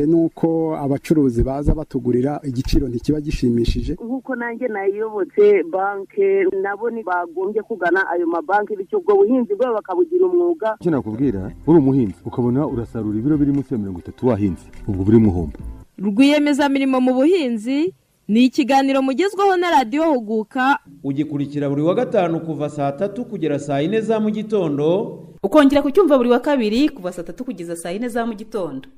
nuko abacuruzi baza batugurira igiciro ntikiba gishimishije. Nkuko nanjye nayiyobotse banke nabo ni bagombye kugana ayo mabanki bityo ubwo buhinzi bwabo bakabugira umwuga. Icyo nakubwira uri umuhinzi ukabona urasarura ibiro biri munsi ya 30 wahinze ubwo buri muhombo. Rwiyemezamirimo mu buhinzi ni ikiganiro mugezweho na Radio Huguka, ugikurikira buri wa gatanu kuva saa 3 kugera saa 4 za mu gitondo, ukongera kucyumva buri wa kabiri kuva saa 3 kugeza saa 4 za mu gitondo.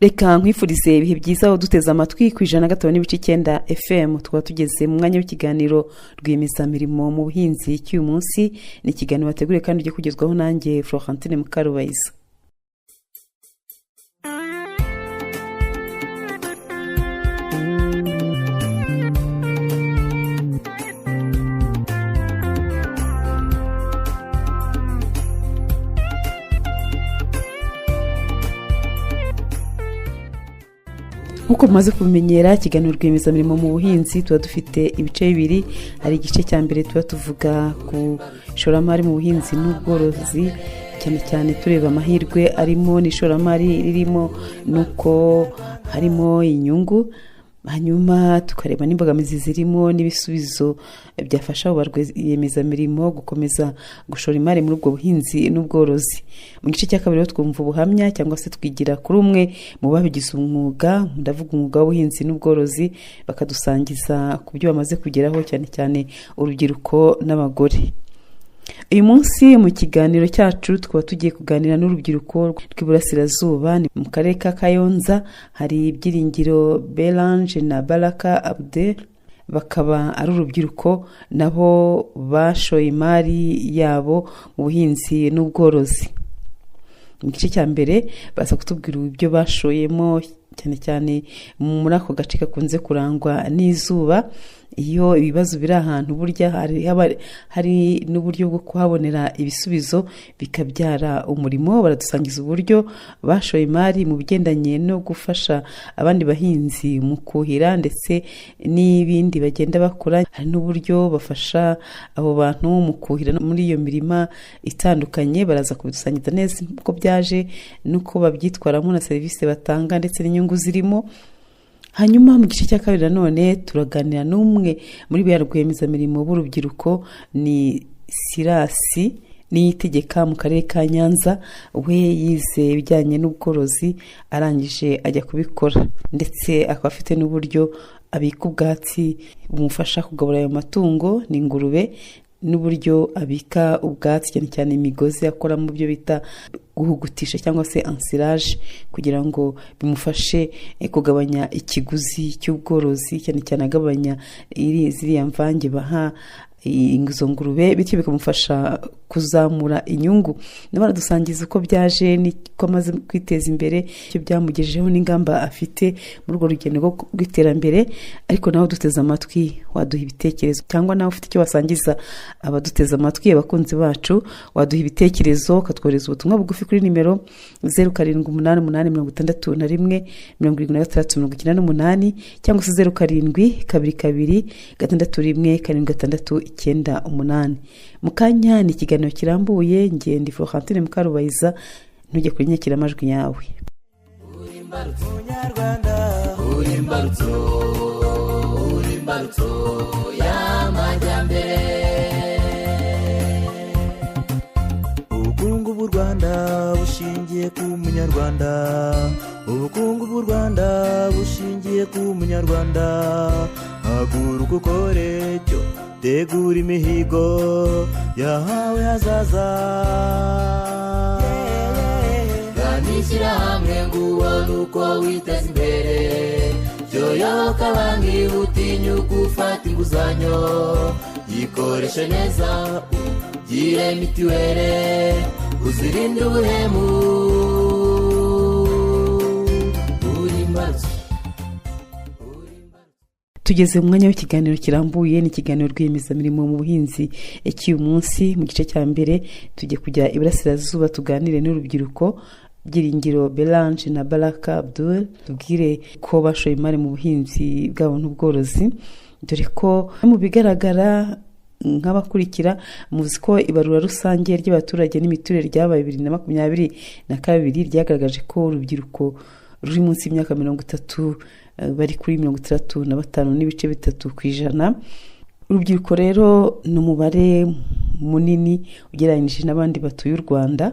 Reka nkwifurize ibihe byiza aho duteze amatwi ku 105.9 FM. Tukaba tugeze mu mwanya w'ikiganiro Rwiyemezamirimo mu buhinzi cy'uyu munsi. Ni ikiganiro wateguriye kandi ugiye kugezwaho nanjye Florentine Mukarubayiza. Nkuko mumaze kumenyera ikiganiro Rwiyemezamirimo mu buhinzi tuba dufite ibice bibiri. Hari igice cya mbere tuba tuvuga ku ishoramari mu buhinzi n'ubworozi, cyane cyane tureba amahirwe arimo n'ishoramari ririmo nuko harimo inyungu, hanyuma tukareba n'imbogamizi zirimo n'ibisubizo byafasha Rwiyemezamirimo gukomeza gushora imari muri ubwo buhinzi n'ubworozi. Mu gice cya kabiri twumva ubuhamya cyangwa se twigira kuri umwe mu babigize umwuga, ndavuga umwuga w'ubuhinzi n'ubworozi, bakadusangiza ku byo bamaze kugeraho, cyane cyane urubyiruko n'abagore. Uyu munsi mu kiganiro cyacu tukaba tugiye kuganira n'urubyiruko rw'Iburasirazuba mu karere ka Kayonza. Hari Byiringiro Belange na Baraka Abdel, bakaba ari urubyiruko nabo bashoye imari yabo mu buhinzi n'ubworozi. Mu gice cya mbere baza kutubwira ibyo bashoyemo, cyane cyane muri ako gace kakunze kurangwa n'izuba. Iyo ibibazo biri ahantu burya hari n'uburyo bwo kuhabonera ibisubizo bikabyara umurimo. Baradusangiza uburyo bashoye imari mu bigendanye no gufasha abandi bahinzi mu kuhira ndetse n'ibindi bagenda bakora. Hari n'uburyo bafasha abo bantu mu kuhira muri iyo mirima itandukanye. Baraza kubidusangiza neza uko byaje nuko babyitwaramo na serivisi batanga ndetse n'inyungu zirimo. Hanyuma mu gice cya kabiri nanone turaganira n'umwe muri ba rwiyemezamirimo b'urubyiruko, ni Sirasi Niyitegeka mu karere ka Nyanza. We yize ibijyanye n'ubworozi arangije ajya kubikora, ndetse akaba afite n'uburyo abika ubwatsi bumufasha kugabura ayo matungo n'ingurube, n'uburyo abika ubwatsi cyane cyane imigozi akora mu byo bita guhugutisha cyangwa se ensilage, kugira ngo bimufashe kugabanya ikiguzi cy'ubworozi, cyane cyane agabanya ziriya mvange baha izo ngurube, bityo bikamufasha kuzamura inyungu. Baradusangiza uko byaje niko amaze kwiteza imbere, icyo byamugejeho n'ingamba afite muri urwo rugendo rw'iterambere. Ariko nawe duteze amatwi waduha ibitekerezo, cyangwa nawe ufite icyo wasangiza abaduteze amatwi, abakunzi bacu, waduha ibitekerezo ukatwohereza ubutumwa bugufi kuri nimero 0788817698 cyangwa se 0722261798. Mukanya ni ikiganiro kirambuye. Ngiye ndi Florentine Mukarubayiza, ntujye kuri nyakira amajwi yawe. Urimbarutso y'amajyambere. Ubukungu bw'u Rwanda bushingiye ku munyarwanda. Ubukungu bw'u Rwanda bushingiye ku munyarwanda. Haguruka ukore cyo, tegura imihigo yahawe hazaza.Ganishyira hamwe ngo ubone uko witeza imbere. Yoyoka banki utinya gufata inguzanyo, yikoreshe neza ugire mitiwere, uzirinde ubuhemu. Tugeze mu mwanya w'ikiganiro kirambuye, ni ikiganiro Rwiyemezamirimo mu buhinzi cy'uyu munsi. Mu gice cya mbere tujye kujya Iburasirazuba tuganire n'urubyiruko Byiringiro Belange na Baraka Abdul, tubwire ko bashoye imari mu buhinzi bwabo n'ubworozi, dore ko mu bigaragara nk'abakurikira. muzi ko ibarura rusange ry'abaturage n'imiturire ryabaye 2022 ryagaragaje ko urubyiruko ruri munsi y'imyaka 30 bari kuri 35.3%. urubyiruko rero ni umubare munini ugereranyije n'abandi batuye u Rwanda.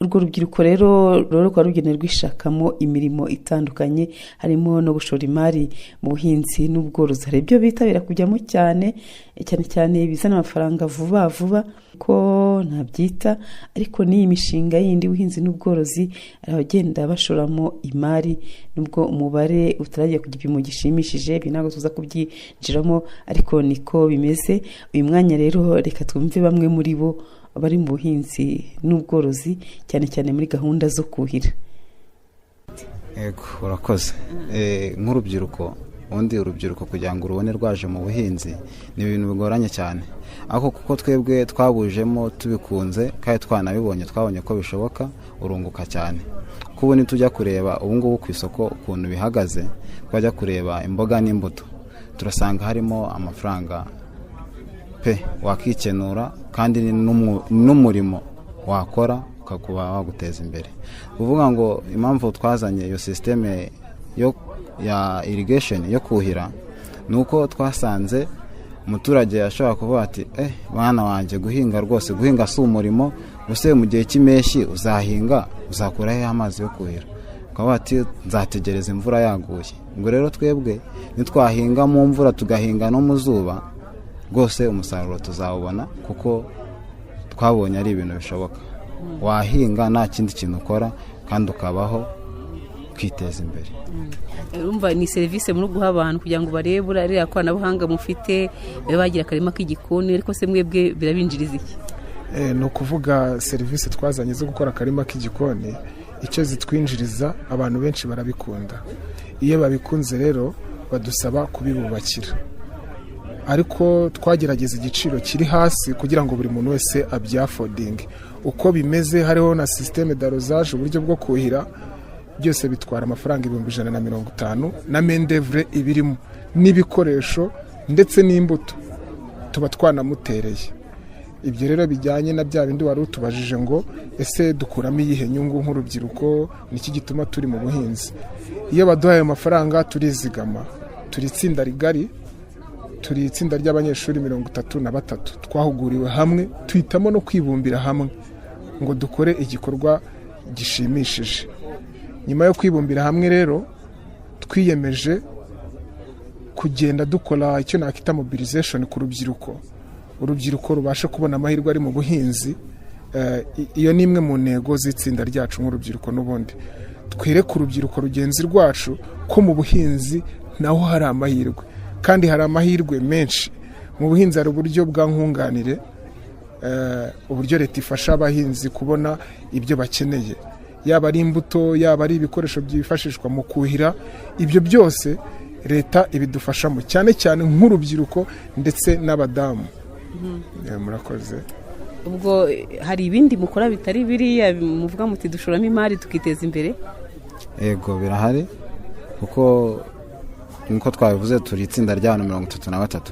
urwo rubyiruko rero rukaba rugenewe rwishakamo imirimo itandukanye, harimo no gushora imari mu buhinzi n'ubworozi. hari ibyo bitabira kujyamo cyane cyane bizana amafaranga vuba vuba ko ntabyita, ariko n'iyi mishinga yindi y'ubuhinzi n'ubworozi abagenda bashoramo imari, nubwo umubare utarajya ku gipimo gishimishije, ntabwo tuza kubyinjiramo, ariko niko bimeze. uyu mwanya rero reka twumve bamwe muri bo bari mu buhinzi n'ubworozi, cyane muri gahunda zo kuhira. Yego, urakoze. Nk'urubyiruko, urubyiruko kugira ngo rubone rwaje mu buhinzi ni ibintu bigoranye cyane, ariko kuko twebwe twabujemo tubikunze kandi twabonye ko bishoboka, urunguka cyane. kuko nitujya kureba ubu ngubu ku isoko ukuntu bihagaze, twajya kureba imboga n'imbuto, turasanga harimo amafaranga pe wakikenura, kandi n'umurimo wakora ukakuba waguteza imbere. uvuga ngo impamvu twazanye iyo systeme ya irrigation yo kuhira, nuko twasanze umuturage yashobora kuvuga ati mwana wanjye guhinga si umurimo, use mu gihe cy'impeshyi uzahinga, uzakura he amazi yo kuhira? ukaba ati nzategereza imvura yaguye. ngo rero twebwe nitwahinga mu mvura tugahinga no mu zuba, rwose umusaruro tuzawubona, kuko twabonye ari ibintu bishoboka. wahinga nta kindi kintu ukora kandi ukabaho kwiteza imbere. urumva ni serivisi muri guha abantu kugira ngo barebe uriya koranabuhanga mufite, bagira akarima k'igikoni, ariko se mwebwe birabinjiriza iki? ni ukuvuga serivisi twazanye zo gukora akarima k'igikoni, icyo zitwinjiriza abantu benshi barabikunda. iyo babikunze rero badusaba kubibubakira, ariko twagerageza igiciro kiri hasi kugira ngo buri muntu wese abyafodinge. uko bimeze, hariho na systeme d'arrosage, uburyo bwo kuhira, byose bitwara amafaranga 150 na main-d'œuvre ibirimo n'ibikoresho ndetse n'imbuto tuba twanamutereye. ibyo rero bijyanye na bya bindi wari utubajije ngo ese dukuramo iyihe nyungu nk'urubyiruko, niki gituma turi mu buhinzi. iyo baduhaye amafaranga turizigama, turi itsinda rigari, turi itsinda ry'abanyeshuri 33 twahuguriwe hamwe, tuhitamo no kwibumbira hamwe ngo dukore igikorwa gishimishije. nyuma yo kwibumbira hamwe rero twiyemeje kugenda dukora icyo nakita mobilization ku rubyiruko, urubyiruko rubasha kubona amahirwe ari mu buhinzi. iyo ni imwe mu ntego z'itsinda ryacu nk'urubyiruko. n'ubundi twereke urubyiruko rugenzi rwacu ko mu buhinzi naho hari amahirwe, kandi hari amahirwe menshi. mu buhinzi hari uburyo bwa nkunganire, uburyo leta ifasha abahinzi kubona ibyo bakeneye, yaba ari imbuto, yaba ari ibikoresho byifashishwa mu kuhira. ibyo byose leta ibidufashamo, cyane nk'urubyiruko ndetse n'abadamu. murakoze. ubwo hari ibindi mukora bitari biriya muvuga muti dushoramo imari tukiteza imbere? Yego, birahari, kuko nkuko twabivuze turi itsinda ry'abantu 33.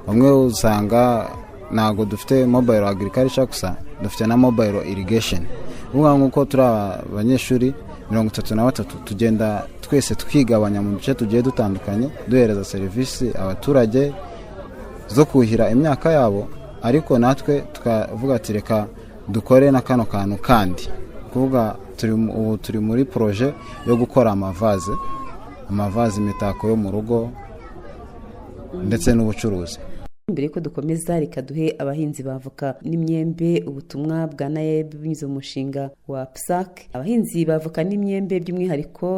bamwe usanga ntago dufite mobile agriculture gusa, dufite na mobile irrigation. uvuga nkuko turi abanyeshuri 33 tugenda twese twigabanya mu bice tugiye dutandukanye, duhereza serivisi abaturage zo kuhira imyaka yabo, ariko natwe tukavuga ati reka dukore na kano kantu kandi. kuvuga turi muri projet yo gukora amavaze, imitako yo mu rugo ndetse n'ubucuruzi. mbere yuko dukomeza, reka duhe abahinzi bavoka n'imyembe ubutumwa bwa NAEB binyuze mu mushinga wa PSAC. abahinzi bavoka n'imyembe by'umwihariko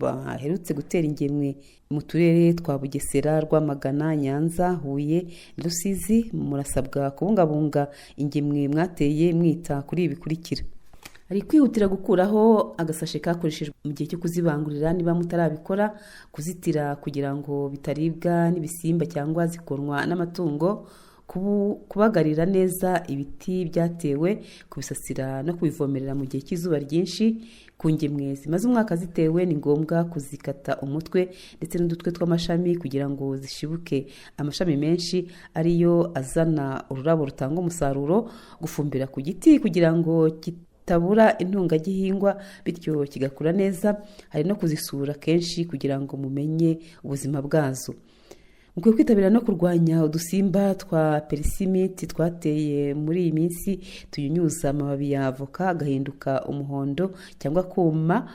baherutse gutera ingemwe mu turere twa Bugesera, Rwamagana, Nyanza, Huye, Rusizi, murasabwa kubungabunga ingemwe mwateye mwita kuri ibi bikurikira. hari kwihutira gukuraho agasashe kakoreshejwe mu gihe cyo kuzibangurira, niba mutarabikora, kuzitira kugira ngo bitaribwa n'ibisimba cyangwa zikonwa n'amatungo, kubagarira neza ibiti byatewe, kubisasira no kubivomerera mu gihe cy'izuba ryinshi, ku ngemwe zimaze umwaka zitewe ni ngombwa kuzikata umutwe ndetse n'udutwe tw'amashami kugira ngo zishibuke. Amashami menshi ariyo azana ururabo rutanga umusaruro, gufumbira ku giti kugira ngo kitabura intungagihingwa bityo kigakura neza, hari no kuzisura kenshi kugira ngo mumenye ubuzima bwazo. Mukwiye kwitabira no kurwanya udusimba twa perisimiti twateye muri iyi minsi tuyunyuza amababi ya avoka agahinduka umuhondo cyangwa kuma.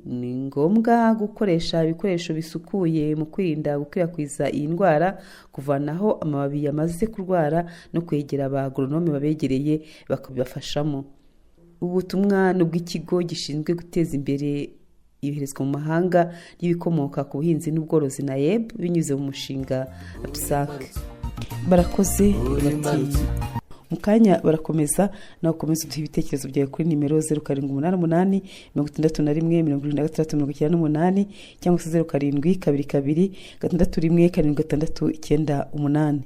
Ni ngombwa gukoresha ibikoresho bisukuye mu kwirinda gukwirakwiza iyi ndwara, kuvanaho amababi yamaze kurwara no kwegera abagoronome babegereye bakabibafashamo. Ubutumwa ni ubw'ikigo gishinzwe guteza imbere yoherezwa mu mahanga y'ibikomoka ku buhinzi n'ubworozi NAEB binyuze mu mushinga PSAC. Barakoze bati mu kanya barakomeza nawe ukomeze uduhe ibitekerezo byawe kuri nimero 0788 61 76 98 cyangwa se 0722 61 7698.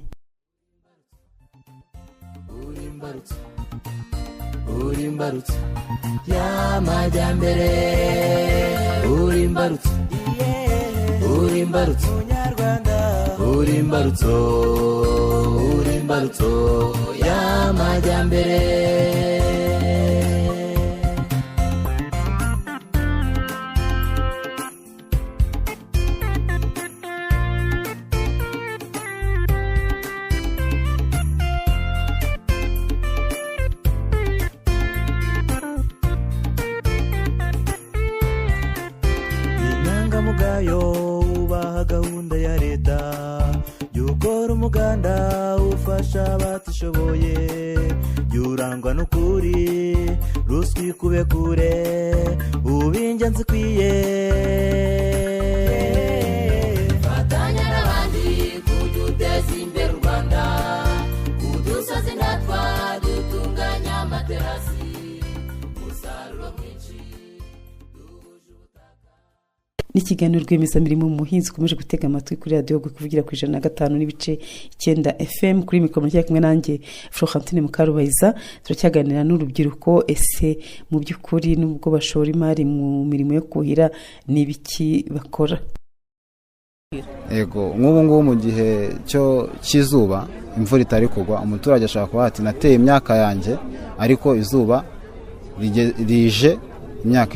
Urimbarutse y'amajyambere, urimbarutse urimbarutse umunyarwanda, urimbarutse y'amajyambere. Ubaha gahunda ya leta y'ukora umuganda ufasha abatishoboye, y'urangwa n'ukuri ruswa ikube kure ubingenzi ikwiye. Fatanya n'abandi kuduteza imbere u Rwanda, kudusozi natwa dutunganya amaterasi, umusaruro mwinshi. N'ikiganiro rwiyemezamirimo mu buhinzi ukomeje gutega amatwi kuri radiyo kuvugira ku 105.9 FM. Kuri mikoro cyari kumwe nanjye Florentine Mukarubayiza. Turacyaganira n'urubyiruko, ese mu by'ukuri nubwo bashora imari mu mirimo yo kuhira n'ibiki bakora? Yego, nk'ubu ngubu mu gihe cyo cy'izuba imvura itari kugwa, umuturage ashaka kuba ati nateye imyaka yanjye ariko izuba rije imyaka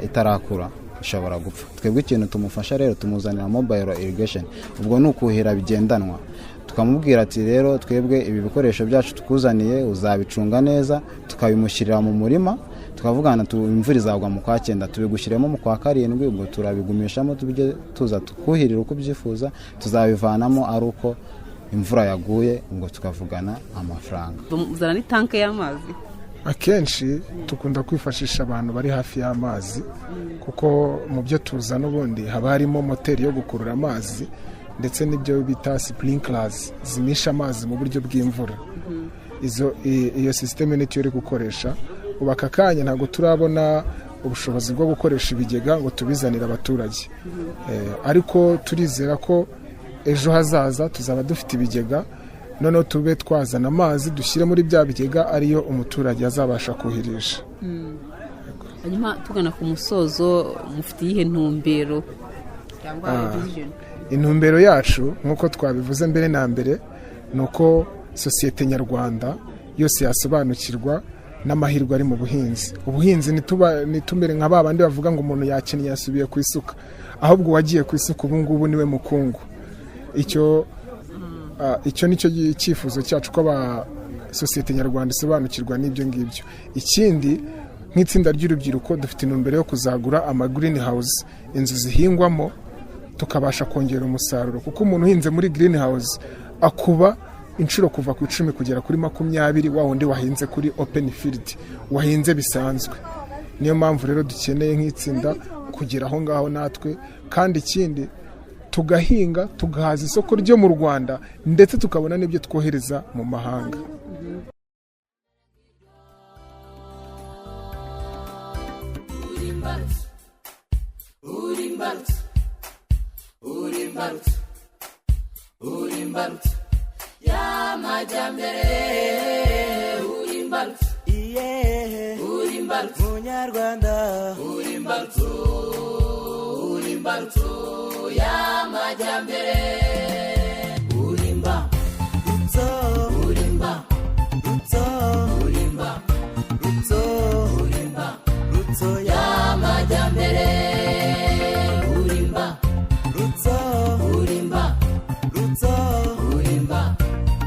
itarakura, ushobora gupfa. Twebwe ikintu tumufasha rero tumuzanira mobile irrigation, ubwo nukuhira bigendanwa. Tukamubwira ati rero twebwe ibi bikoresho byacu tukuzaniye uzabicunga neza, tukabimushyirira mu murima, tukavugana imvura izagwa mu kwa 9 tubigushyiremo mu kwa 7, ubwo turabigumishamo tubije tuza tukuhirira uko byifuza, tuzabivanamo ari uko imvura yaguye, ubwo tukavugana amafaranga. Uzana ni tanke y'amazi. Akenshi tukunda kwifashisha abantu bari hafi y'amazi, kuko mu byo tuzana ubundi haba harimo moteri yo gukurura amazi ndetse n'ibyo bita sprinklers zimisha amazi mu buryo bw'imvura. Iyo system ni cyo iri gukoresha. Ubu aka kanya ntabwo turabona ubushobozi bwo gukoresha ibigega ngo tubizanire abaturage, ariko turizera ko ejo hazaza tuzaba dufite ibigega, noneho tube twazana amazi dushyire muri bya bigega ariyo umuturage azabasha kuhirisha. Hanyuma tugana ku musozo, mufite iyihe ntumbero cyangwa vision? Intumbero yacu nk'uko twabivuze mbere na mbere ni uko sosiyete nyarwanda yose yasobanukirwa n'amahirwe ari mu buhinzi. Ubuhinzi nitumere nka babandi bavuga ngo umuntu yakinnye yasubiye ku isuka, ahubwo wagiye ku isuka ubu ngubu niwe mukungu. Icyo nicyo cyifuzo cyacu ko sosiyete nyarwanda isobanukirwa n'ibyo ngibyo. Ikindi, nk'itsinda ry'urubyiruko dufite intumbero yo kuzagura ama green house, inzu zihingwamo, tukabasha kongera umusaruro, kuko umuntu uhinze muri green house akuba inshuro kuva ku 10 kugera kuri 20 wa wundi wahinze kuri open field, wahinze bisanzwe. Niyo mpamvu rero dukeneye nk'itsinda kugera aho ngaho natwe, kandi ikindi tugahinga tugahaza isoko ryo mu Rwanda ndetse tukabona n'ibyo twohereza mu mahanga. Urimbarutse y'amajyambere, urimbarutse imbarutso munyarwanda uri imbarutso y'amajyambere urimba rutso urimba rutso urimba rutso urimba rutso y'amajyambere urimba rutso urimba rutso urimba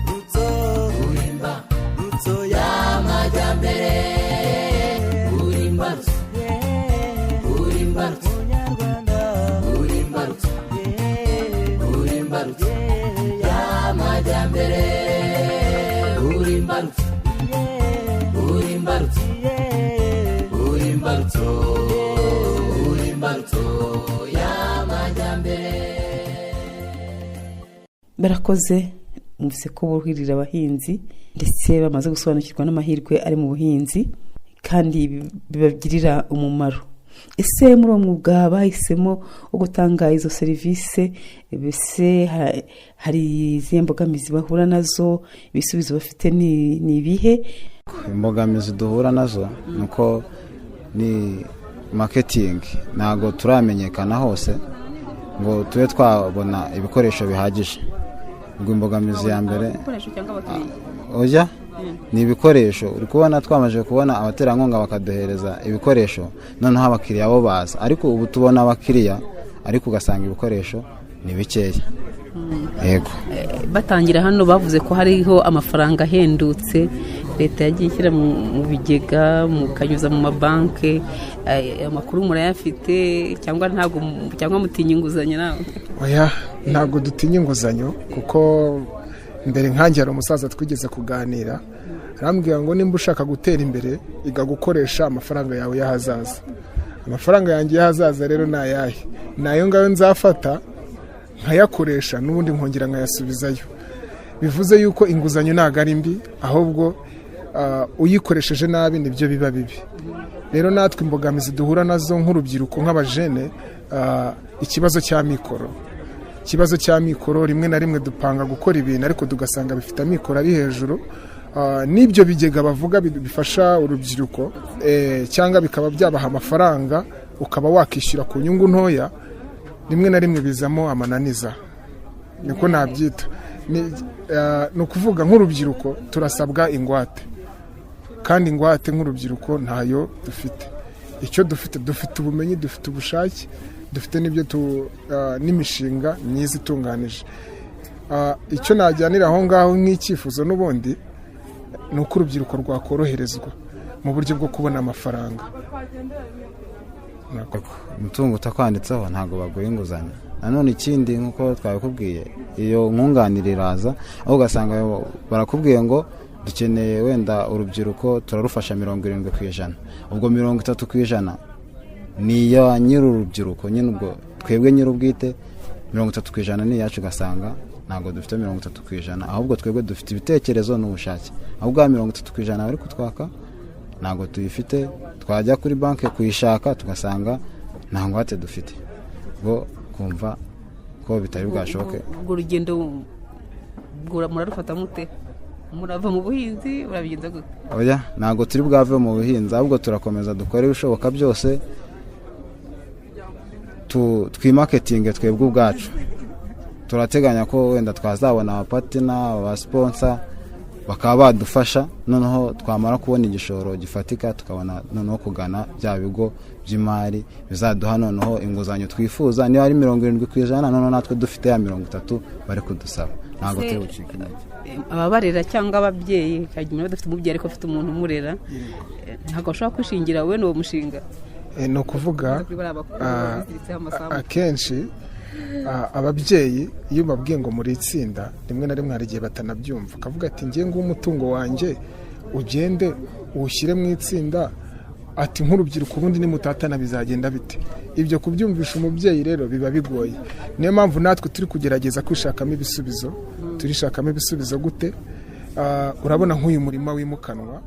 rutso urimba rutso y'amajyambere urimba urimba y'amajyambere urimbarutso urimbarutso urimbarutso urimbarutso y'amajyambere. barakoze mwumvise ko buhirira abahinzi ndetse bamaze gusobanukirwa n'amahirwe ari mu buhinzi kandi bibagirira umumaro. Ese muri uwo mwuga bahisemo wo gutanga izo serivisi, mbese hari izihe mbogamizi bahura nazo, ibisubizo bafite ni ibihe? Imbogamizi duhura nazo nuko ni marketing, ntago turamenyekana hose ngo tube twabona ibikoresho bihagije. Ubwo imbogamizi ya mbere oya ni ibikoresho. Uri kubona twamaje kubona abaterankunga bakaduhereza ibikoresho, noneho abakiriya bo baza, ariko ubu tubona abakiriya ariko ugasanga ibikoresho ni bikeya. Yego, batangira hano bavuze ko hariho amafaranga ahendutse leta yagiye ishyira mu bigega mukanyuza mu mabanki. Amakuru murayafite cyangwa ntabwo, cyangwa mutinya inguzanyo nawe? Oya, ntabwo dutinya inguzanyo, kuko mbere nkanjye hari umusaza twigeze kuganira, arambwira ngo nimba ushaka gutera imbere iga gukoresha amafaranga yawe y'ahazaza. Amafaranga yanjye y'ahazaza rero ni ayahe? Nayo ngayo nzafata nkayakoresha n'ubundi nkongera nkayasubizayo. Bivuze yuko inguzanyo ntabwo ari mbi, ahubwo uyikoresheje nabi nibyo biba bibi. Rero natwe imbogamizi duhura nazo nk'urubyiruko nk'abajene, ikibazo cya mikoro. Ikibazo cya mikoro, rimwe na rimwe dupanga gukora ibintu ariko tugasanga bifite amikoro ari hejuru. N'ibyo bigega bavuga bifasha urubyiruko, cyangwa bikaba byabaha amafaranga ukaba wakishyura ku nyungu ntoya, rimwe na rimwe bizamo amananiza, niko nabyita. Ni ukuvuga nk'urubyiruko turasabwa ingwate, kandi ingwate nk'urubyiruko ntayo dufite. Icyo dufite ubumenyi, dufite ubushake, dufite n'ibyo n'imishinga myiza itunganije. Icyo najyanira aho ngaho nk'icyifuzo n'ubundi ni uko urubyiruko rwakoroherezwa mu buryo bwo kubona amafaranga. umutungo utakwanditseho ntabwo baguha inguzanyo. Nanone ikindi nk'uko twabikubwiye, iyo nkunganire iraza aho ugasanga barakubwiye ngo dukeneye wenda urubyiruko turarufasha 70%, ubwo 30% ni ya nyir'urubyiruko nyine, ubwo twebwe nyir'ubwite 30% ni yacu, ugasanga ntabwo dufite 30%, ahubwo twebwe dufite ibitekerezo n'ubushake. Ahubwo 30% bari kutwaka ntabwo tuyifite, twajya kuri banki kuyishaka tugasanga nta ngwate dufite. Ubwo kumva ko bitari bwashoke. Ubwo urugendo murarufata mute? Murava mu buhinzi urabigenza gute? Oya, ntabwo turi bwave mu buhinzi, ahubwo turakomeza dukore ibishoboka byose twimarketing twebwe ubwacu. Turateganya ko wenda twazabona abapatina, abasponsa bakaba badufasha, noneho twamara kubona igishoro gifatika tukabona noneho kugana bya bigo by'imari bizaduha noneho inguzanyo twifuza. Niyo ari 70%, noneho natwe dufite ya 30% bari kudusaba. Ntabwo turi bucike intege. Ababarera cyangwa ababyeyi, kagiye badafite umubyeyi ariko afite umuntu umurera, ntabwo ashobora kwishingira wowe n'uwo mushinga. Ni ukuvuga akenshi ababyeyi iyo babwiye ngo muri itsinda, rimwe na rimwe hari igihe batanabyumva, akavuga ati ngiye ngo umutungo wanjye ugende uwushyire mu itsinda, ati nk'urubyiruko ubundi nimutatana bizagenda bite? Ibyo kubyumvisha umubyeyi rero biba bigoye. Niyo mpamvu natwe turi kugerageza kwishakamo ibisubizo. Turishakamo ibisubizo gute? Urabona nk'uyu murima wimukanwa,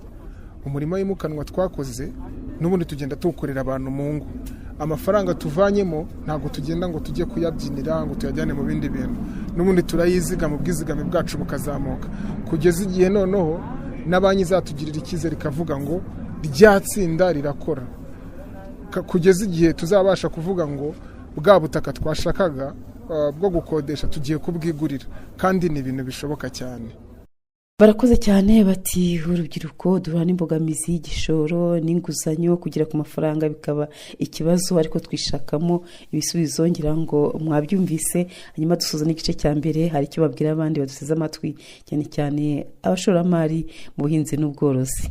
umurima wimukanwa twakoze n'ubundi tugenda tuwukorera abantu mu ngo. Amafaranga tuvanyemo ntabwo tugenda ngo tujye kuyabyinira ngo tuyajyane mu bindi bintu, n'ubundi turayiziga mu bwizigame bwacu bukazamuka, kugeza igihe noneho na banki zatugirira icyizere ikavuga ngo rya tsinda rirakora kugeza igihe tuzabasha kuvuga ngo bwa butaka twashakaga bwo gukodesha tugiye kubwigurira, kandi ni ibintu bishoboka cyane. barakoze cyane bati urubyiruko duhura n'imbogamizi y'igishoro n'inguzanyo kugera ku mafaranga bikaba ikibazo, ariko twishakamo ibisubizo. ngira ngo mwabyumvise. hanyuma dusoza n'igice cya mbere, hari icyo babwira abandi baduteze amatwi, cyane cyane abashoramari mu buhinzi n'ubworozi.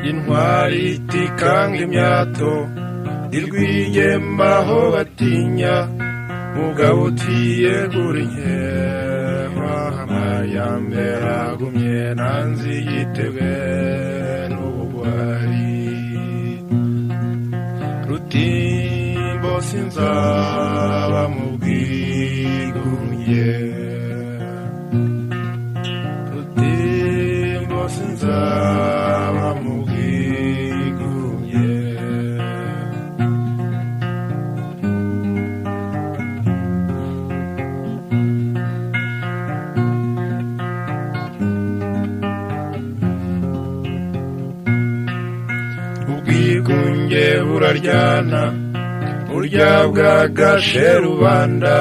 intwari itikanga imyato irwigema aho batinya, mugabo utiyegura inkema amayambere agumye nanzi yitebwe n'ubugwari. Rutimbo sinzaba mu bwigunge, Rutimbo sinzaba mu buraryana burya bwagashe rubanda,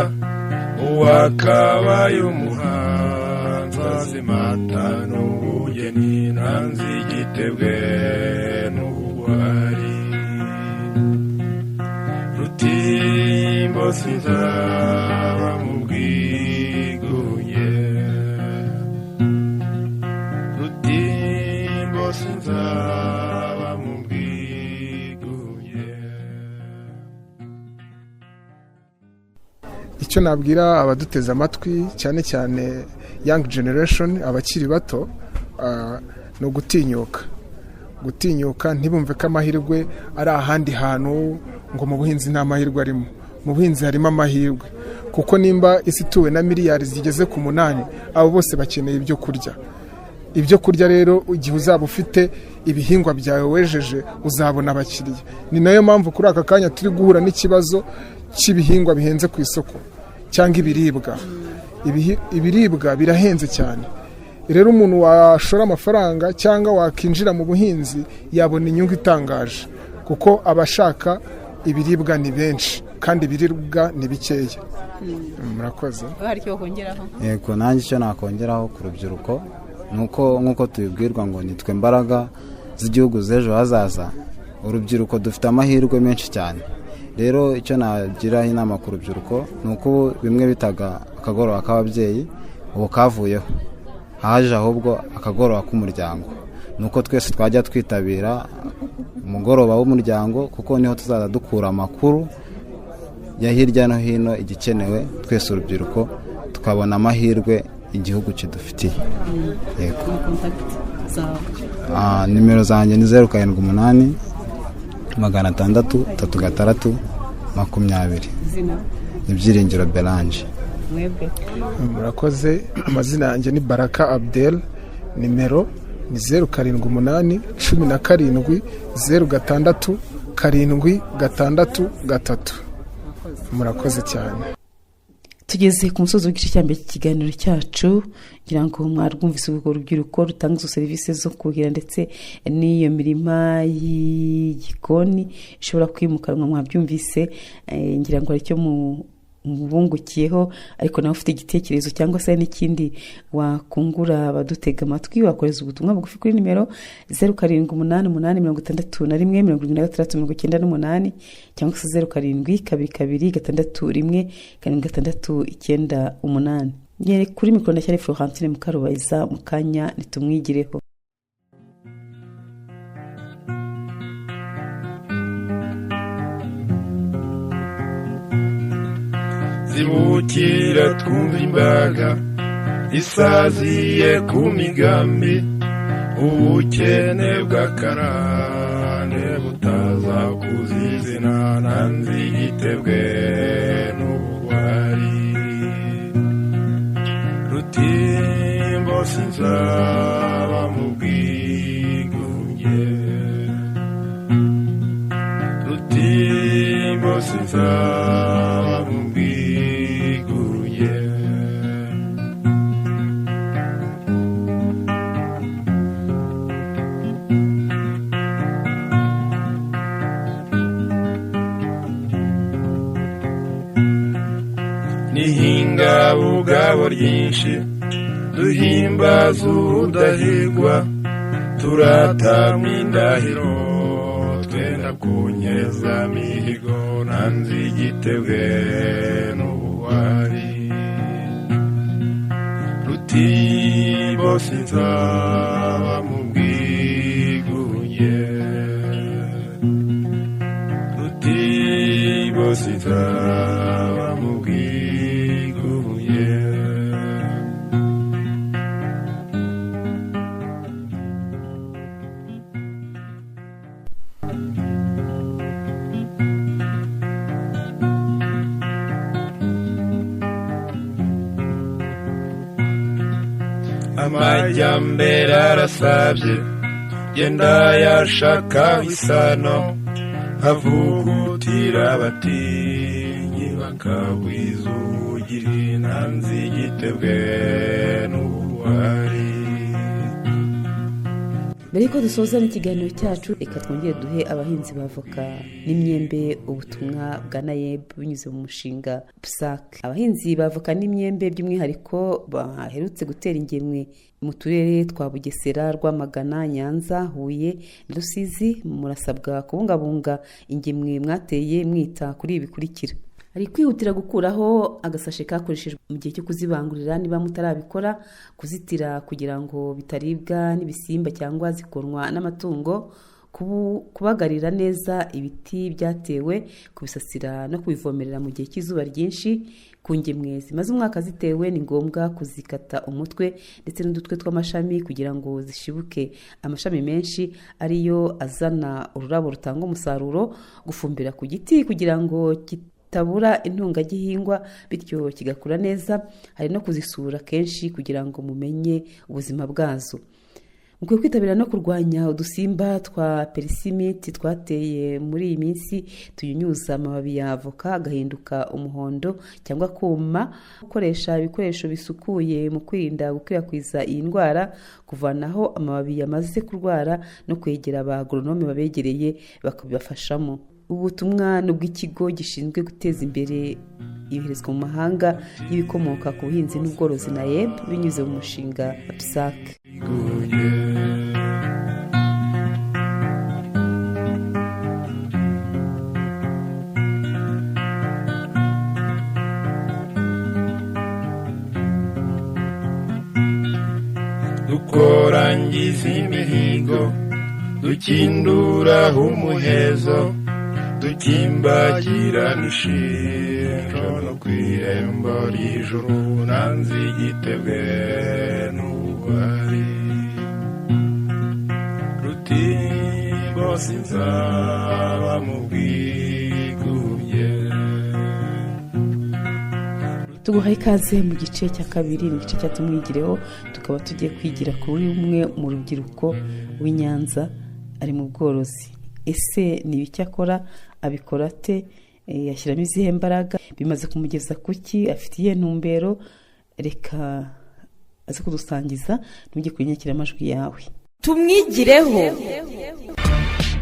uwakabaye umuhanzi azimata n'ubugeni nanzi igitebwe n'ubugwari. Rutimbo sinzaba mu bwigunge, Rutimbo sinzaba mu icyo nabwira abaduteze amatwi cyane cyane young generation, abakiri bato, ni ugutinyuka ntibumve ko amahirwe ari ahandi hantu, ngo mu buhinzi nta mahirwe arimo. Mu buhinzi harimo amahirwe, kuko nimba isi ituwe na miliyari zigeze ku 8, abo bose bakeneye ibyo kurya. Ibyo kurya rero igihe uzaba ufite ibihingwa byawe wejeje uzabona abakiriya. Ni nayo mpamvu kuri aka kanya turi guhura n'ikibazo cy'ibihingwa bihenze ku isoko cyangwa ibiribwa birahenze cyane. Rero umuntu washora amafaranga cyangwa wakinjira mu buhinzi yabona inyungu itangaje, kuko abashaka ibiribwa ni benshi kandi ibiribwa ni bikeya. Murakoze. hari icyo wakongeraho? Yego, nanjye icyo nakongeraho ku rubyiruko nk'uko tubibwirwa ngo nitwe mbaraga z'igihugu z'ejo hazaza. Urubyiruko dufite amahirwe menshi cyane. Rero icyo nagiraho inama ku rubyiruko ni uko bimwe bitaga akagoroba k'ababyeyi ubu kavuyeho, haje ahubwo akagoroba k'umuryango. ni uko twese twajya twitabira umugoroba w'umuryango, kuko niho tuzaza dukura amakuru ya hirya no hino igikenewe twese urubyiruko, tukabona amahirwe igihugu kidufitiye. Yego. Nimero zanjye ni 078 636 20. ni Byiringiro Belange. Murakoze. amazina yanjye ni Baraka Abdel, nimero ni 078 17 06 763. Murakoze cyane. tugeze ku musozi w'igice cya mbere cy'ikiganiro cyacu, ngira ngo mwarwumvise urwo rubyiruko rutanga izo serivisi zo kuhira ndetse n'iyo mirima y'igikoni ishobora kwimukanwa. mwabyumvise, ngira ngo aricyo mubungukiyeho, ariko nawe ufite igitekerezo cyangwa se n'ikindi wakungura abadutega amatwi, wakoreza ubutumwa bugufi kuri nimero 0788817698 cyangwa se 0722261698. Ngere kuri mikoro ndashyira Florentine Mukarubayiza, mu kanya nitumwigireho. zibukira twumva imbaga isaziye ku migambi, ubukene bw'akarande butaza kuzizina nanzi igitebwe n'ubugwari. Rutimbo sinzaba mu bwigunge, Rutimbo nihinga bugabo ryinshi duhimbaza udahigwa turatamwa indahiro twenda kunyeza mihigo nanzi igitebwe n'ubuwari Rutibo sinzaba mu bwigunge Rutibo sinzaba mu bwigunge amajyambere arasabye genda yashaka isano havugutira abatinyi bakagwiza ubugiri nanzi igitebwe n'ubuwari. mbere yuko dusoza n'ikiganiro cyacu reka twongere duhe abahinzi b'avoka n'imyembe ubutumwa bwa NAEB binyuze mu mushinga PSAC. abahinzi b'avoka n'imyembe by'umwihariko baherutse gutera ingemwe mu turere twa Bugesera, Rwamagana, Nyanza, Huye, Rusizi murasabwa kubungabunga ingemwe mwateye mwita kuri ibi bikurikira: ari kwihutira gukuraho agasashe kakoreshejwe mu gihe cyo kuzibangurira niba mutarabikora, kuzitira kugira ngo bitaribwa n'ibisimba cyangwa zikonwa n'amatungo, kubagarira neza ibiti byatewe, kubisasira no kubivomerera mu gihe cy'izuba ryinshi. ku ngemwe zimaze umwaka zitewe ni ngombwa kuzikata umutwe ndetse n'udutwe tw'amashami kugira ngo zishibuke amashami menshi ariyo azana ururabo rutanga umusaruro, gufumbira ku giti kugira ngo tabura intungagihingwa bityo kigakura neza, hari no kuzisura kenshi kugira ngo mumenye ubuzima bwazo. Mukwiye kwitabira no kurwanya udusimba twa perisimiti twateye muri iyi minsi tuyunyuza amababi ya avoka agahinduka umuhondo cyangwa kuma, gukoresha ibikoresho bisukuye mu kwirinda gukwirakwiza iyi ndwara, kuvanaho amababi yamaze kurwara no kwegera abagoronome babegereye bakabibafashamo. Ubutumwa n'ubw'ikigo gishinzwe guteza imbere iyoherezwa mu mahanga y'ibikomoka ku buhinzi n'ubworozi NAEB binyuze mu mushinga PSAC. dukorangiza imihigo dukindura umuhezo dukimbagira nishinjo no kwirembo ry'ijuru nanzi igitebwe n'ubugwari. Rutibo sinzaba mu bwigunge. Tuguha ikaze mu gice cya kabiri, ni igice cyatumwigireho tukaba tugiye kwigira kuri umwe mu rubyiruko w'Inyanza ari mu bworozi. Ese ni ibiki akora, abikora ate, yashyiramo izihe mbaraga, bimaze kumugeza kuki, afitiye ntumbero? Reka aze kudusangiza, ntujye kuyinyakira amajwi yawe. Tumwigireho.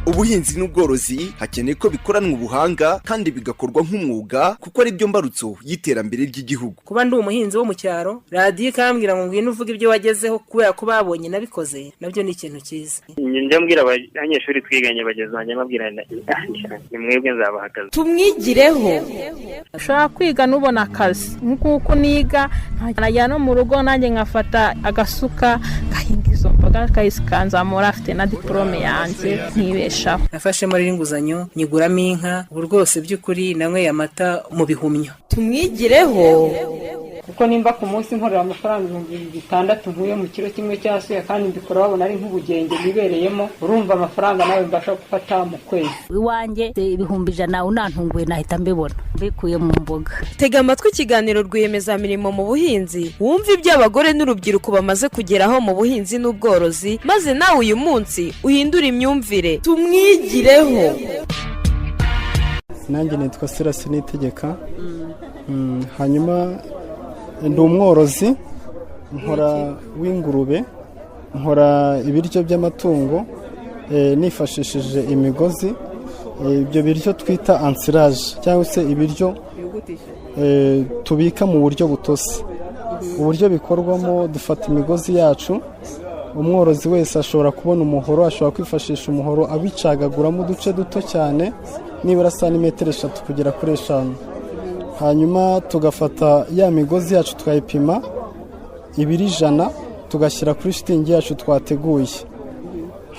Ubuhinzi n'ubworozi hakeneye ko bikoranwa ubuhanga kandi bigakorwa nk'umwuga kuko ari byo mbarutso y'iterambere ry'igihugu. Kuba ndi umuhinzi wo mu cyaro, radiyo ikambwira ngo ngwino uvuge ibyo wagezeho kubera ko babonye nabikoze, nabyo ni ikintu cyiza. Njya mbwira abanyeshuri twiganye bageze banjye mbabwira ni mwebwe nzabahagaze. Tumwigireho. Ushobora kwiga n'ubona akazi nk'uko niga nkajya no mu rugo nanjye nkafata agasuka gahinga izo mboga kayikanzamura, afite na diplome yanjye nkibeshaho. Nafashe muri inguzanyo nyiguramo inka, ubu rwose by'ukuri nanyweye amata mu bihumyo. Tumwigireho. kuko nimba ku munsi nkorera amafaranga 6,000 nkuye mu kiro kimwe cya soya kandi mbikora babona ari nk'ubugenge bibereyemo, urumva amafaranga nawe mbasha gufata mu kwezi. Iwanjye 100 unantunguye nahita mbibona bikuye mu mboga. Tega amatwi ikiganiro rwiyemezamirimo mu buhinzi, wumva ibyo abagore n'urubyiruko bamaze kugeraho mu buhinzi n'ubworozi, maze nawe uyu munsi uhindura imyumvire. Tumwigireho. Nanjye nitwa Serasi Nitegeka. Hanyuma ndi umworozi, nkora w'ingurube, nkora ibiryo by'amatungo nifashishije imigozi, ibyo biryo twita ansirage cyangwa se ibiryo tubika mu buryo butose. Uburyo bikorwamo, dufata imigozi yacu, umworozi wese ashobora kubona umuhoro, ashobora kwifashisha umuhoro abicagaguramo uduce duto cyane, nibura santimetero 3 kugera kuri 5. Hanyuma tugafata ya migozi yacu tukayipima ibiri 100, tugashyira kuri shitingi yacu twateguye.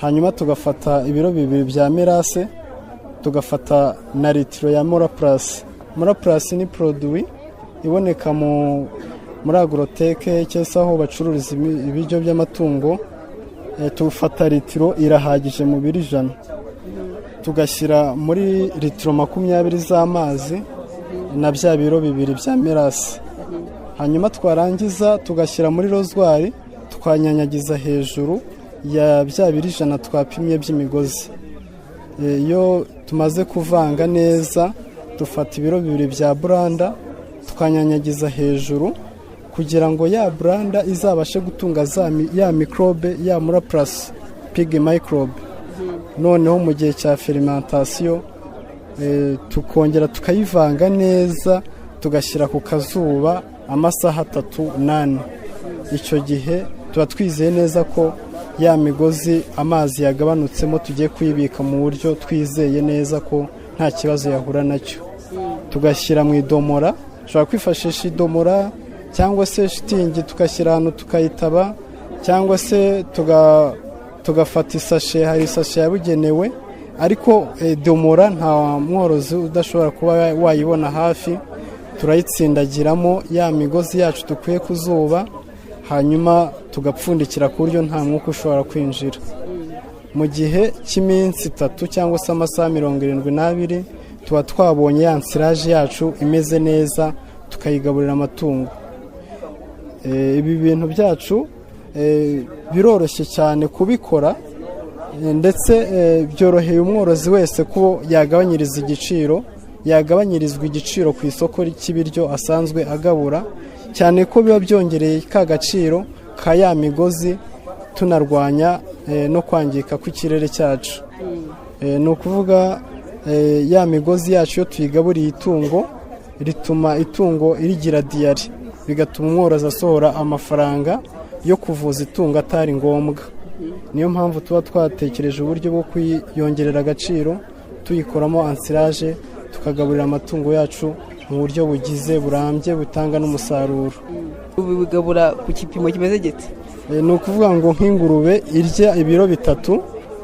Hanyuma tugafata ibiro 2 bya merase, tugafata na litiro ya Moraplus. Moraplus ni produit iboneka muri agroteke cyangwa aho bacururiza ibiryo by'amatungo. Tufata litiro irahagije mu biri 100, tugashyira muri litiro 20 z'amazi na bya biro 2 bya merase. Hanyuma twarangiza tugashyira muri rozwari, twanyanyagiza hejuru ya bya biri 100 twapimye by'imigozi. Iyo tumaze kuvanga neza, dufata ibiro 2 bya branda twanyanyagiza hejuru kugira ngo ya branda izabashe gutunga ya microbe ya Moraplus pig microbe. Noneho mu gihe cya fermentation tukongera tukayivanga neza, tugashyira ku kazuba amasaha 3-8. Icyo gihe tuba twizeye neza ko ya migozi amazi yagabanutsemo, tugiye kuyibika mu buryo twizeye neza ko nta kibazo yahura nacyo. Tugashyira mu idomora, ushobora kwifashisha idomora cyangwa se shitingi tugashyira ahantu tukayitaba, cyangwa se tugafata isashe, hari isashe yabugenewe, ariko idomora nta mworozi udashobora kuba wayibona hafi. Turayitsindagiramo ya migozi yacu dukuye ku zuba, hanyuma tugapfundikira ku buryo nta mwuka ushobora kwinjira. Mu gihe cy'iminsi 3 cyangwa se amasaha 72 tuba twabonye ya nsiraje yacu imeze neza, tukayigaburira amatungo. Ibi bintu byacu biroroshye cyane kubikora, ndetse byoroheye umworozi wese ko yagabanyirizwa igiciro ku isoko cy'ibiryo asanzwe agabura, cyane ko biba byongereye ka gaciro ka ya migozi, tunarwanya no kwangika kw'ikirere cyacu. Ni ukuvuga ya migozi yacu iyo tuyigaburiye itungo, rituma itungo irigira diyari, bigatuma umworozi asohora amafaranga yo kuvuza itungo atari ngombwa. Niyo mpamvu tuba twatekereje uburyo bwo kuyongerera agaciro, tuyikoramo ansiraje, tukagaburira amatungo yacu mu buryo bugize burambye butanga n'umusaruro. Bigabura ku kipimo kimeze gite? Ni ukuvuga ngo nk'ingurube irya ibiro 3,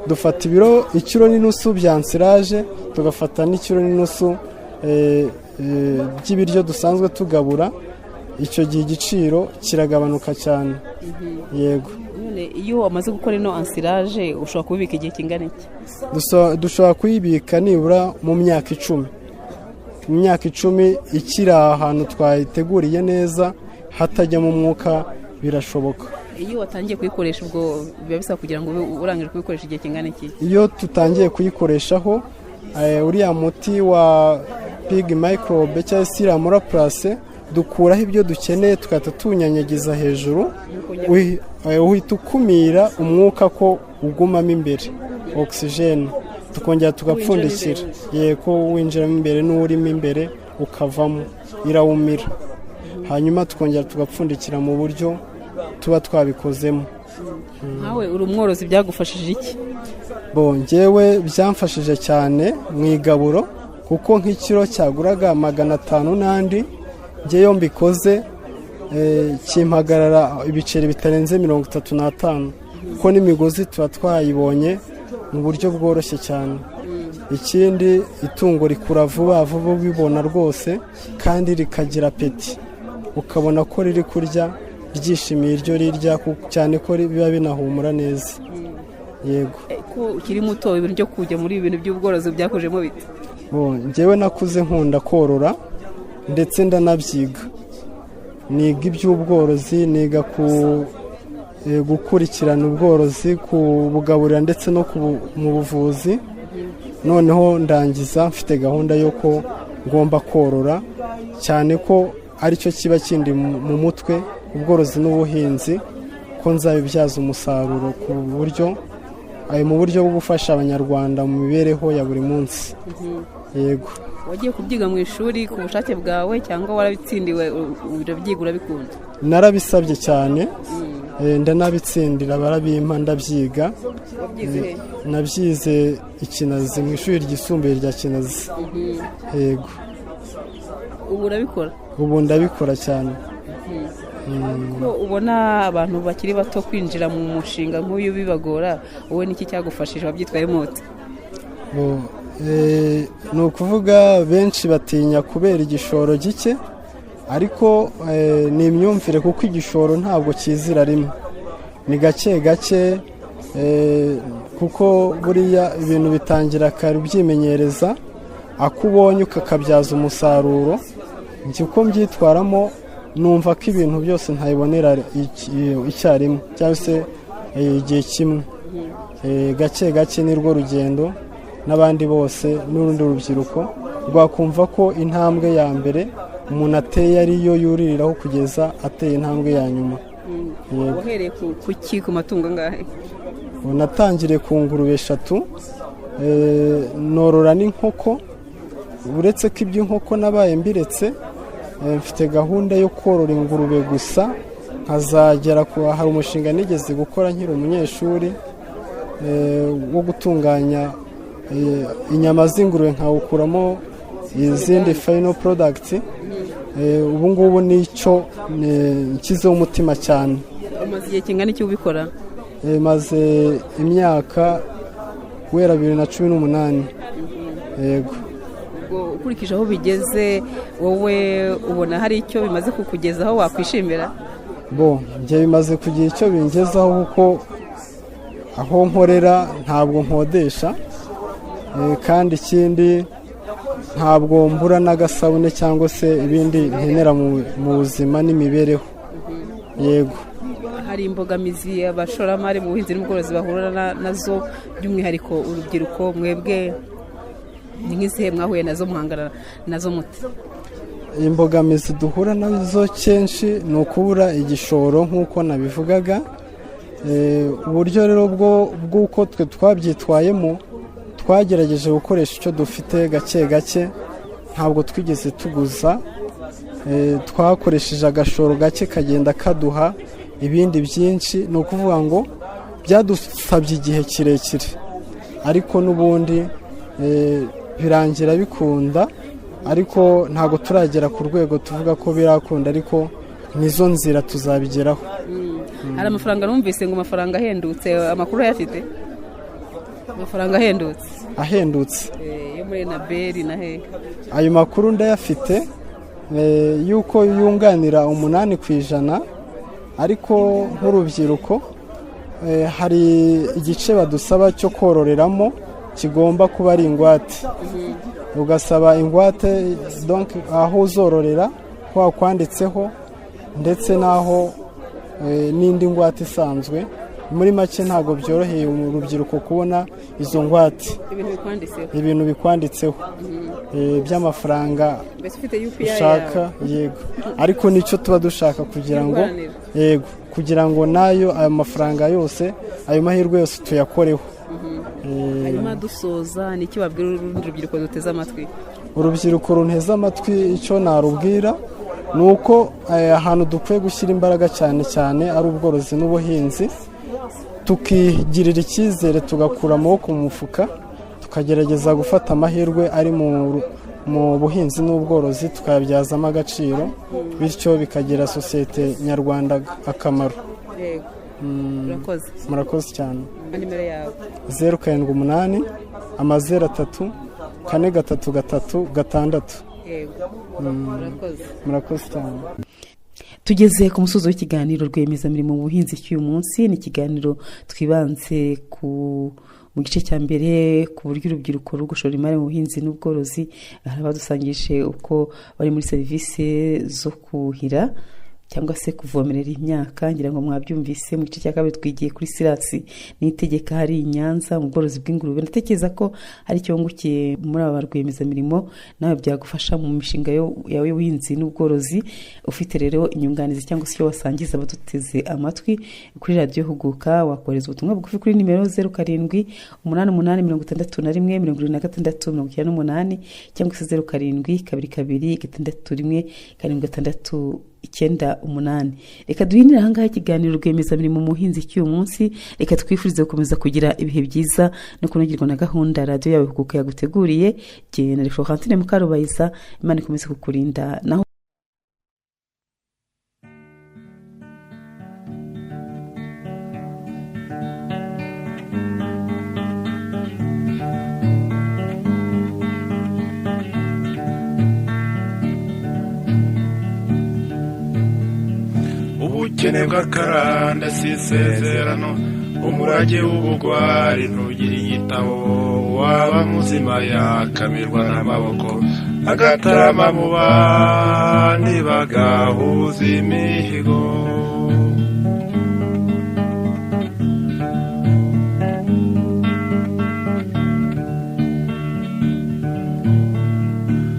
dufata ibiro 1.5 bya ansiraje, tugafata n'1.5 by'ibiryo dusanzwe tugabura. Icyo gihe igiciro kiragabanuka cyane. Yego. None iyo wamaze gukora ino ansiraje ushobora kubibika igihe kingana iki? Dushobora kuyibika nibura mu myaka 10. Mu myaka 10 ikiri ahantu twayiteguriye neza, hatajyamo umwuka, birashoboka. Iyo watangiye kuyikoresha ubwo biba bisaba kugira ngo urangije kuyikoresha igihe kingana iki? Iyo tutangiye kuyikoreshaho uriya muti wa pig microbe cyangwa se Moraplus, dukuraho ibyo dukeneye tukahita tunyanyagiza hejuru, uhita ukumira umwuka ko ugumamo imbere, oxygene, tukongera tugapfundikira, yego winjiramo imbere n'urimo imbere ukavamo, irawumira. Hanyuma tukongera tugapfundikira mu buryo tuba twabikozemo. Nkawe uri umworozi, byagufashije iki? Njyewe byamfashije cyane mu igaburo, kuko nk'ikiro cyaguraga 500 n'andi, njyewe mbikoze kimpagarara ibiceri bitarenze 35, kuko n'imigozi tuba twayibonye mu buryo bworoshye cyane. Ikindi, itungo rikura vuba vuba ubibona rwose, kandi rikagira apeti, ukabona ko riri kurya ryishimiye iryo rirya, cyane ko biba binahumura neza. Yego. Ko ukiri muto, ibintu byo kujya muri ibintu by'ubworozi byakujemo bite? Njyewe nakuze nkunda korora, ndetse ndanabyiga. Niga iby'ubworozi, niga gukurikirana ubworozi, kubugaburira ndetse no mu buvuzi. Noneho ndangiza mfite gahunda yo ko ngomba korora, cyane ko aricyo kiba kindi mu mutwe, ubworozi n'ubuhinzi, ko nzabibyaza umusaruro mu buryo bwo gufasha abanyarwanda mu mibereho ya buri munsi. Yego. wagiye kubyiga mu ishuri ku bushake bwawe cyangwa warabitsindiwe urabyiga urabikunda? narabisabye cyane ndanabitsindira barabimpa ndabyiga. Nabyize Ikinazi mu ishuri ryisumbuye rya Kinazi. Yego. Ubu urabikora? Ubu ndabikora cyane. Ko ubona abantu bakiri bato kwinjira mu mushinga nk'uyu bibagora, wowe niki cyagufashije wabyitwayemo ute? Ni ukuvuga benshi batinya kubera igishoro gike, ariko ni imyumvire kuko igishoro ntabwo kizira rimwe, ni gake gake kuko buriya ibintu bitangira kare ubyimenyereza, ako ubonye ukakabyaza umusaruro. Njye uko mbyitwaramo numva ko ibintu byose ntayibonera icyarimwe cyangwa se igihe kimwe. Gake gake ni rwo rugendo, n'abandi bose n'urundi rubyiruko rwakumva ko intambwe ya mbere umuntu ateye ariyo yuririraho kugeza ateye intambwe ya nyuma. Wahereye ku matungo angahe? Natangiriye ku ngurube 3, norora n'inkoko. Uretse ko iby'inkoko nabaye mbiretse, mfite gahunda yo korora ingurube gusa, nkazagera hari umushinga nigeze gukora nkiri umunyeshuri wo gutunganya inyama z'ingurube nkawukuramo izindi final product. Ubu ngubu nicyo nshyizeho umutima cyane. Umaze igihe kingana iki ubikora? Maze imyaka guhera 2018. Yego. Ukurikije aho bigeze, wowe ubona hari icyo bimaze kukugezaho wakwishimira? Njye bimaze kugira icyo bingezaho kuko aho nkorera ntabwo nkodesha, kandi ikindi ntabwo mbura n'agasabune cyangwa se ibindi nkenera mu buzima n'imibereho. Yego. Hari imbogamizi abashoramari mu buhinzi n'ubworozi bahura nazo, by'umwihariko urubyiruko mwebwe ni nk'izihe mwahuye nazo muhangana nazo muti? Imbogamizi duhura nazo kenshi ni ukubura igishoro nk'uko nabivugaga. Uburyo rero bw'uko twe twabyitwayemo, twagerageje gukoresha icyo dufite gake gake, ntabwo twigeze tuguza. Twakoresheje agashoro gake kagenda kaduha ibindi byinshi. Ni ukuvuga ngo byadusabye igihe kirekire, ariko n'ubundi birangira bikunda, ariko ntabwo turagera ku rwego tuvuga ko birakunda, ariko nizo nzira tuzabigeraho. Hari amafaranga numvise ngo amafaranga ahendutse, amakuru yafite? Amafaranga ahendutse yo muri Naberi na he? Ayo makuru ndayafite, yuko yunganira 8%, ariko nk'urubyiruko hari igice badusaba cyo kororeramo kigomba kuba ari ingwate. Ugasaba ingwate, donc aho uzororera ko kwanditseho, ndetse naho n'indi ngwate isanzwe. Muri make ntabwo byoroheye urubyiruko kubona izo ngwate, ibintu bikwanditseho by'amafaranga ushaka. Yego, ariko nicyo tuba dushaka kugira ngo nayo ayo mafaranga yose, ayo mahirwe yose tuyakoreho. Hanyuma dusoza, niki wabwira urundi rubyiruko duteze amatwi? Urubyiruko runteze amatwi, icyo narubwira ni uko ahantu dukwiye gushyira imbaraga cyane cyane ari ubworozi n'ubuhinzi, tukigirira icyizere, tugakura amaboko mu mufuka, tukagerageza gufata amahirwe ari mu buhinzi n'ubworozi tukayabyazamo agaciro, bityo bikagira sosiyete nyarwanda akamaro. Murakoze cyane. Nimero yawe? 078 0 3 4 Murakoze cyane. Tugeze ku musozo w'ikiganiro rwiyemezamirimo mu buhinzi cy'uyu munsi. Ni ikiganiro twibanze mu gice cya mbere ku buryo urubyiruko rwo gushora imari mu buhinzi n'ubworozi. Hari abadusangije uko bari muri serivisi zo kuhira cyangwa se kuvomerera imyaka. Ngira ngo mwabyumvise mu gice cya kabiri twigiye kuri Sirasi n'itegeka hari i Nyanza mu bworozi bw'ingurube. Ndatekereza ko hari icyo wungukiye muri aba rwiyemezamirimo, nawe byagufasha mu mishinga yawe y'ubuhinzi n'ubworozi. Ufite rero inyunganizi cyangwa se icyo wasangiza abaduteze amatwi kuri radiyo Huguka, wakohereza ubutumwa bugufi kuri nimero 0788817678 cyangwa se 0722261698. Reka duhinire ahangaha ikiganiro rwiyemezamirimo mu buhinzi cy'uyu munsi. Reka twifurize gukomeza kugira ibihe byiza no kunogerwa na gahunda radiyo yawe Huguka yaguteguriye. Jye na Florentine Mukarubayiza, Imana ikomeze kukurinda. Naho ubukene bw'akaranda si isezerano, umurage w'ubugwari ntugira igitabo, waba muzima yakamirwa n'amaboko, agatarama mu bandi bagahuza imihigo.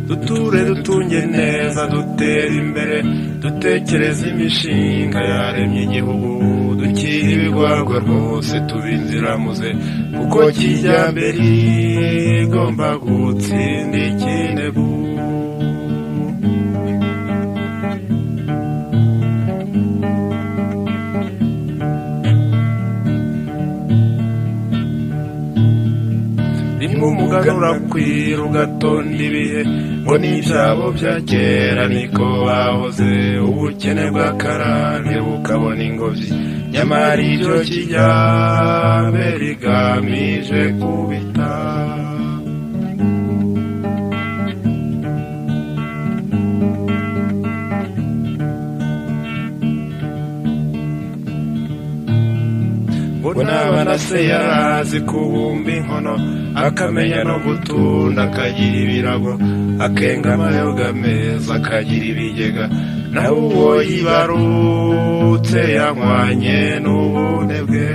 Duture dutunge neza, dutera imbere, dutekereze imishinga yaremye igihugu, dukihe ibigwarwa rwose tubinziramuze, kuko kijyambere igomba gutsinda ikinegu. rimwe umuganura kwira ugatonda ibihe, ngo n'ibyabo bya kera niko bahoze. Ubukene bw'akarande bukabona ingobyi, nyamara iryo kijyambere rigamije kubita. Bonabana se yarazi kubumba inkono, akamenya no gutunda akagira ibirago, akenga amayoga meza akagira ibigega, nawe uwo yibarutse yanywanye n'ubunebwe.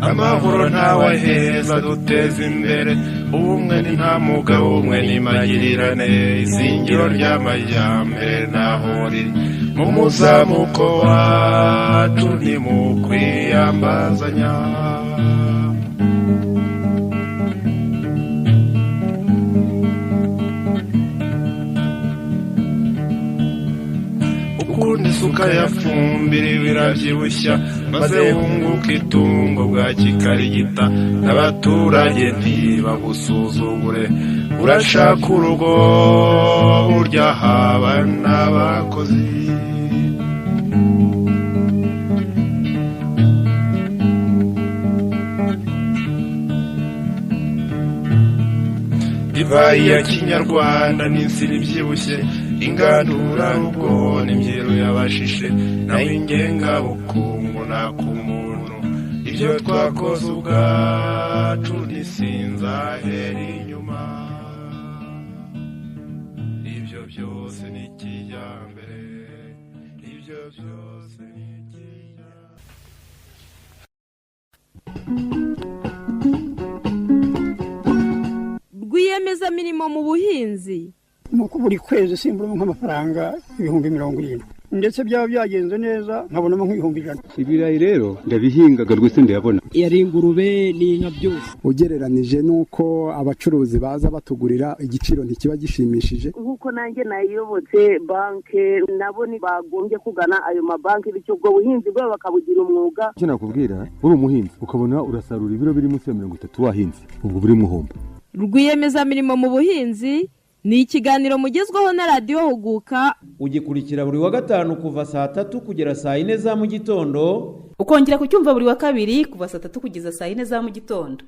Amahoro ntawe heza duteza imbere, ubumwe ni nta mugabo, ubumwe ni magirirane, izingiro ry'amajyambere naho riri mu muzamuko wacu ni mu kwiyambazanya. Ukundi isuka yafumbira birabyibushya, maze wunguka itungo bwa kikarigita, n'abaturage ntibagusuzugure. Urashaka urugo burya haba n'abakozi. Divayi ya kinyarwanda n'insina ibyibushye, ingandura rugo n'imbyiro y'abashishe, naho ingengabukungu n'ak'umuntu. Ibyo twakoze ubwacu ntisinzahera inyuma, ibyo byose ni ikijyambere, ibyo byose ni rwiyemezamirimo mu buhinzi. Nuko buri kwezi simburamo nk'amafaranga 70,000, ndetse byaba byagenze neza nkabonamo nk'ibihumbi 100. Ibirayi rero ndabihingaga rwose ndayabona. Yari ingurube n'inka byose. Ugereranije nuko abacuruzi baza batugurira, igiciro ntikiba gishimishije. Nkuko nanjye nayiyobotse banke, nabo bagombye kugana ayo mabanki, bityo ubwo buhinzi bwabo bakabugira umwuga. Icyo nakubwira, uri umuhinzi ukabona urasarura ibiro biri munsi ya 30 wahinze, ubwo buri muhombo. Rwiyemezamirimo mu buhinzi ni ikiganiro mugezweho na radiyo Huguka. Ugikurikira buri wa gatanu kuva saa 3 kugera saa 4 za mu gitondo, ukongera kucyumva buri wa kabiri kuva saa 3 kugeza saa 4 za mu gitondo.